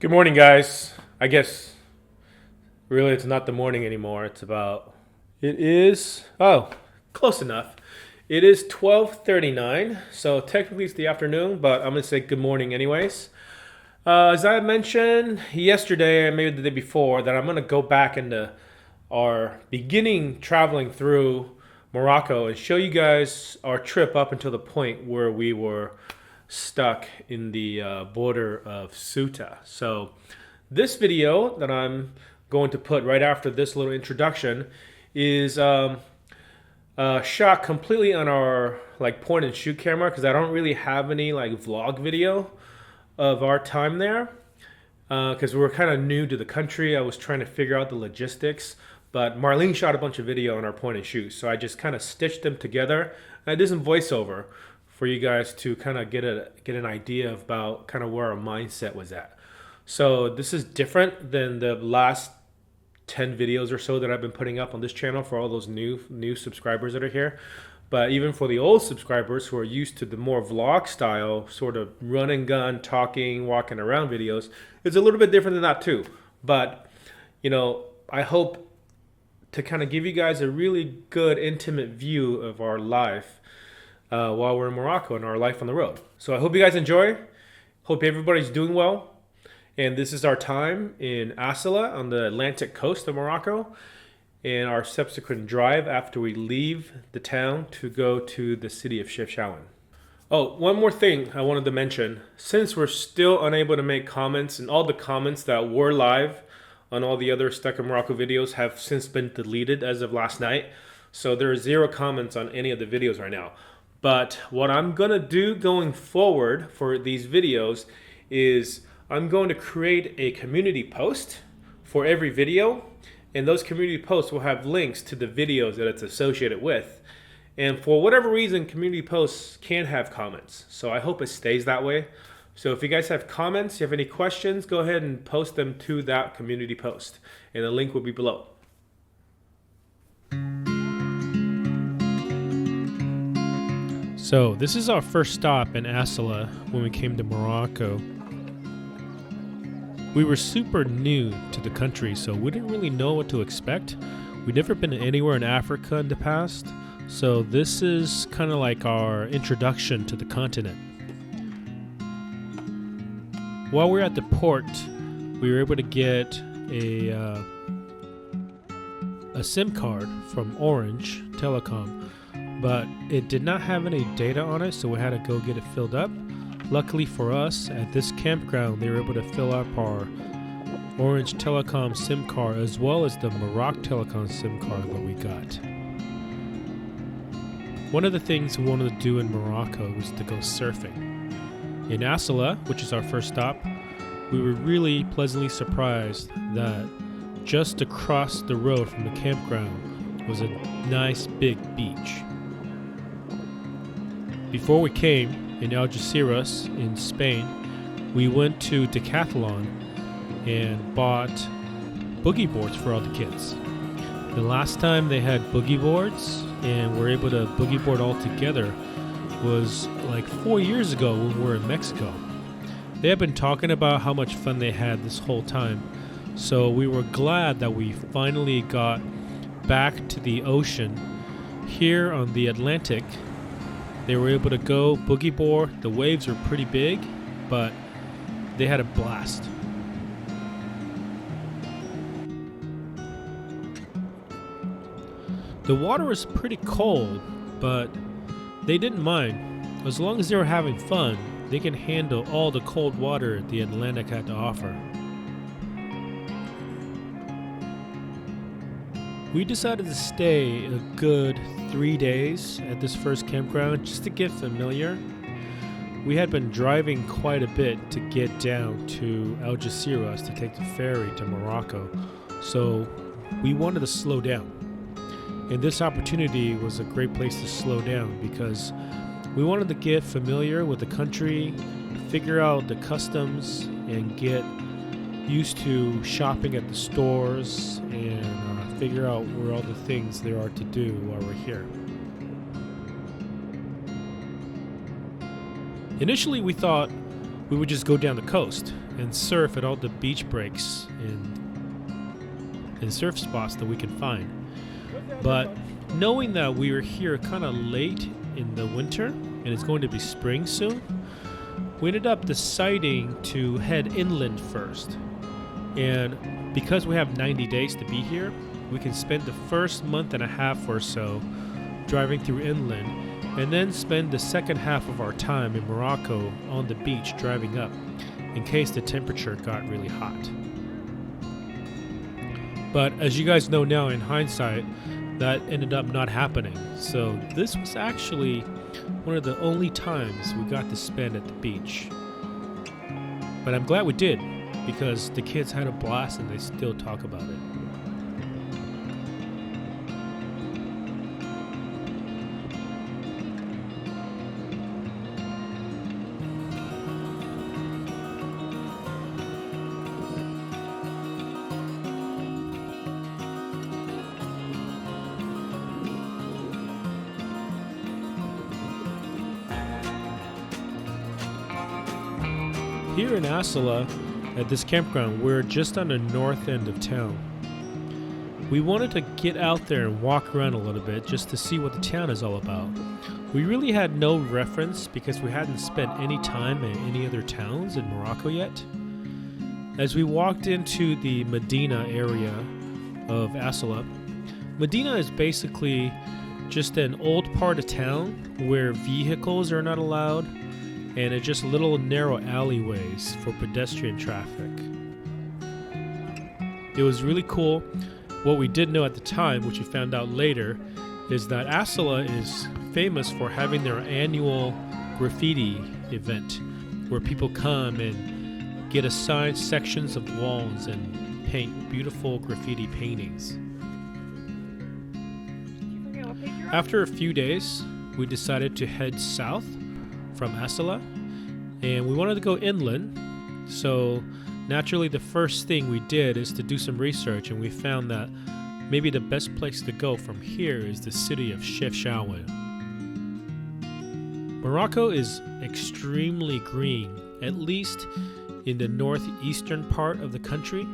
Good morning, guys. I guess really it's not the morning anymore. It is, close enough. It is 12:39, so technically it's the afternoon, but I'm going to say good morning anyways. As I mentioned yesterday and maybe the day before, that I'm going to go back into our beginning traveling through Morocco and show you guys our trip up until the point where we were stuck in the border of Ceuta. So this video that I'm going to put right after this little introduction is shot completely on our point and shoot camera, because I don't really have any vlog video of our time there, because we were kind of new to the country. I was trying to figure out the logistics, but Marlene shot a bunch of video on our point and shoot, so I just kind of stitched them together. And I did some voiceover for you guys to kind of get an idea about kind of where our mindset was at. So this is different than the last 10 videos or so that I've been putting up on this channel for all those new subscribers that are here. But even for the old subscribers who are used to the more vlog style, sort of run and gun, talking, walking around videos, it's a little bit different than that too. But, I hope to kind of give you guys a really good, intimate view of our life while we're in Morocco and our life on the road. So I hope you guys enjoy. Hope everybody's doing well. And this is our time in Asilah on the Atlantic coast of Morocco, and our subsequent drive after we leave the town to go to the city of Chefchaouen. Oh, one more thing I wanted to mention. Since we're still unable to make comments, and all the comments that were live on all the other Stuck in Morocco videos have since been deleted as of last night, so there are 0 comments on any of the videos right now. But what I'm going to do going forward for these videos is I'm going to create a community post for every video, and those community posts will have links to the videos that it's associated with. And for whatever reason, community posts can have comments, so I hope it stays that way. So if you guys have comments, you have any questions, go ahead and post them to that community post, and the link will be below. So this is our first stop in Asilah when we came to Morocco. We were super new to the country, so we didn't really know what to expect. We'd never been anywhere in Africa in the past, so this is kind of like our introduction to the continent. While we were at the port, we were able to get a SIM card from Orange Telecom, but it did not have any data on it, so we had to go get it filled up. Luckily for us, at this campground, they were able to fill up our Orange Telecom SIM card as well as the Morocco Telecom SIM card that we got. One of the things we wanted to do in Morocco was to go surfing. In Asilah, which is our first stop, we were really pleasantly surprised that just across the road from the campground was a nice big beach. Before we came, in Algeciras in Spain, we went to Decathlon and bought boogie boards for all the kids. The last time they had boogie boards and were able to boogie board all together was like 4 years ago when we were in Mexico. They had been talking about how much fun they had this whole time, so we were glad that we finally got back to the ocean. Here on the Atlantic, they were able to go boogie board. The waves were pretty big, but they had a blast. The water was pretty cold, but they didn't mind. As long as they were having fun, they can handle all the cold water the Atlantic had to offer. We decided to stay a good 3 days at this first campground just to get familiar. We had been driving quite a bit to get down to Algeciras to take the ferry to Morocco, so we wanted to slow down. And this opportunity was a great place to slow down because we wanted to get familiar with the country, figure out the customs, and get used to shopping at the stores and figure out where all the things there are to do while we're here. Initially, we thought we would just go down the coast and surf at all the beach breaks and surf spots that we can find. But knowing that we were here kind of late in the winter and it's going to be spring soon, we ended up deciding to head inland first. And because we have 90 days to be here, we can spend the first month and a half or so driving through inland, and then spend the second half of our time in Morocco on the beach driving up, in case the temperature got really hot. But as you guys know now in hindsight, that ended up not happening. So this was actually one of the only times we got to spend at the beach. But I'm glad we did, because the kids had a blast and they still talk about it. Here in Asilah, at this campground, we're just on the north end of town. We wanted to get out there and walk around a little bit just to see what the town is all about. We really had no reference because we hadn't spent any time in any other towns in Morocco yet. As we walked into the Medina area of Asilah, Medina is basically just an old part of town where vehicles are not allowed, and it's just little narrow alleyways for pedestrian traffic. It was really cool. What we didn't know at the time, which we found out later, is that Asilah is famous for having their annual graffiti event, where people come and get assigned sections of walls and paint beautiful graffiti paintings. After a few days, we decided to head south from Asilah, and we wanted to go inland. So naturally the first thing we did is to do some research, and we found that maybe the best place to go from here is the city of Chefchaouen. Morocco is extremely green, at least in the northeastern part of the country.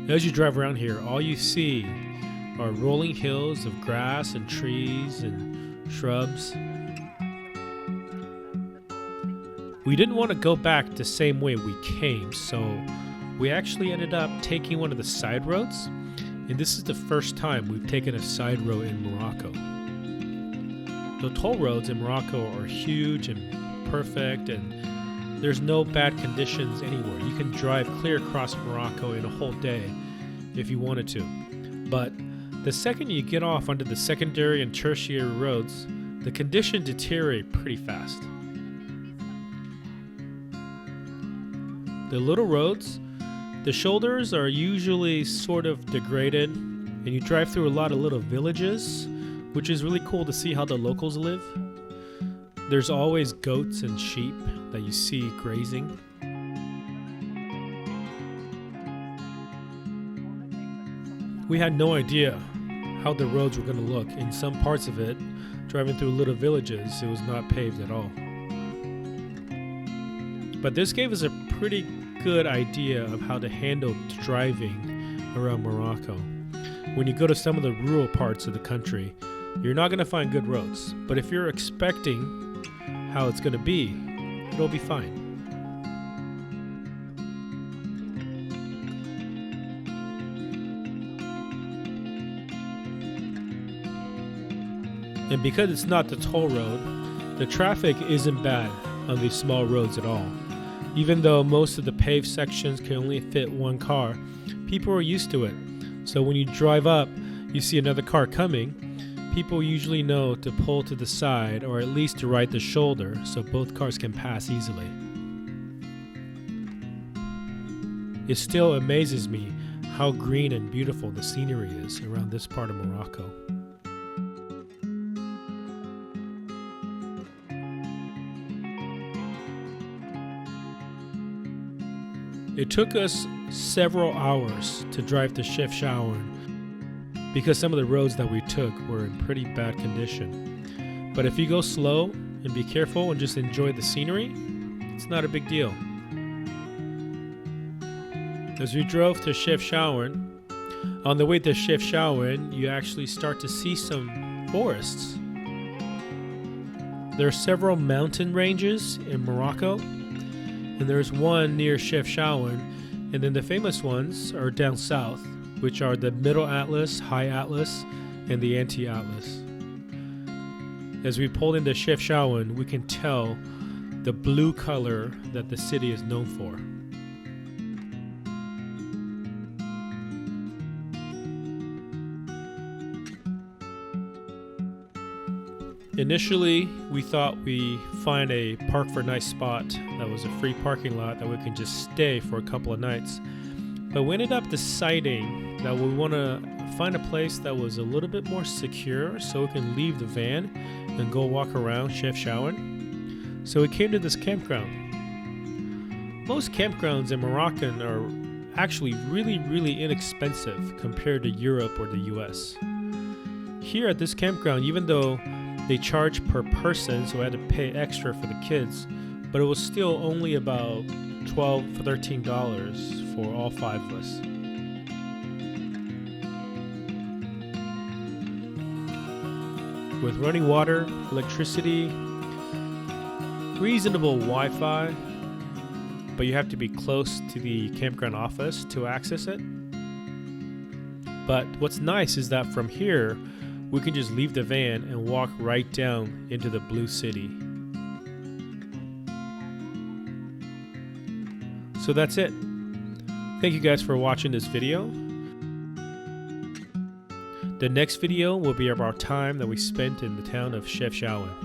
As you drive around here, all you see are rolling hills of grass and trees and shrubs. We didn't want to go back the same way we came, so we actually ended up taking one of the side roads, and this is the first time we've taken a side road in Morocco. The toll roads in Morocco are huge and perfect, and there's no bad conditions anywhere. You can drive clear across Morocco in a whole day if you wanted to. But the second you get off onto the secondary and tertiary roads, the conditions deteriorate pretty fast. The little roads, the shoulders are usually sort of degraded, and you drive through a lot of little villages, which is really cool to see how the locals live. There's always goats and sheep that you see grazing. We had no idea how the roads were going to look. In some parts of it, driving through little villages, it was not paved at all. But this gave us a pretty good idea of how to handle driving around Morocco. When you go to some of the rural parts of the country, you're not going to find good roads. But if you're expecting how it's going to be, it'll be fine. And because it's not the toll road, the traffic isn't bad on these small roads at all. Even though most of the paved sections can only fit one car, people are used to it. So when you drive up, you see another car coming, people usually know to pull to the side or at least to right the shoulder so both cars can pass easily. It still amazes me how green and beautiful the scenery is around this part of Morocco. It took us several hours to drive to Chefchaouen because some of the roads that we took were in pretty bad condition. But if you go slow and be careful and just enjoy the scenery, it's not a big deal. As we drove to Chefchaouen, on the way to Chefchaouen, you actually start to see some forests. There are several mountain ranges in Morocco, and there's one near Chefchaouen, and then the famous ones are down south, which are the Middle Atlas, High Atlas, and the Anti-Atlas. As we pulled into Chefchaouen, we can tell the blue color that the city is known for. Initially, we thought we find a park for a nice spot that was a free parking lot that we can just stay for a couple of nights. But we ended up deciding that we want to find a place that was a little bit more secure so we can leave the van and go walk around Chefchaouen. So we came to this campground. Most campgrounds in Morocco are actually really inexpensive compared to Europe or the US. Here at this campground, even though they charge per person, so I had to pay extra for the kids, but it was still only about $12 or $13 for all 5 of us. With running water, electricity, reasonable Wi-Fi, but you have to be close to the campground office to access it. But what's nice is that from here, we can just leave the van and walk right down into the blue city. So that's it. Thank you guys for watching this video. The next video will be of our time that we spent in the town of Chefchaouen.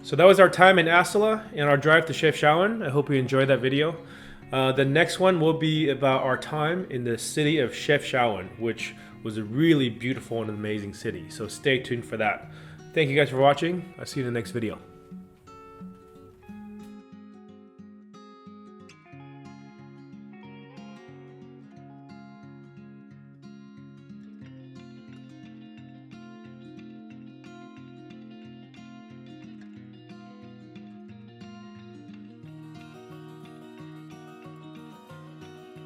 So that was our time in Asilah and our drive to Chefchaouen. I hope you enjoyed that video. The next one will be about our time in the city of Chefchaouen, which was a really beautiful and amazing city. So stay tuned for that. Thank you guys for watching. I'll see you in the next video.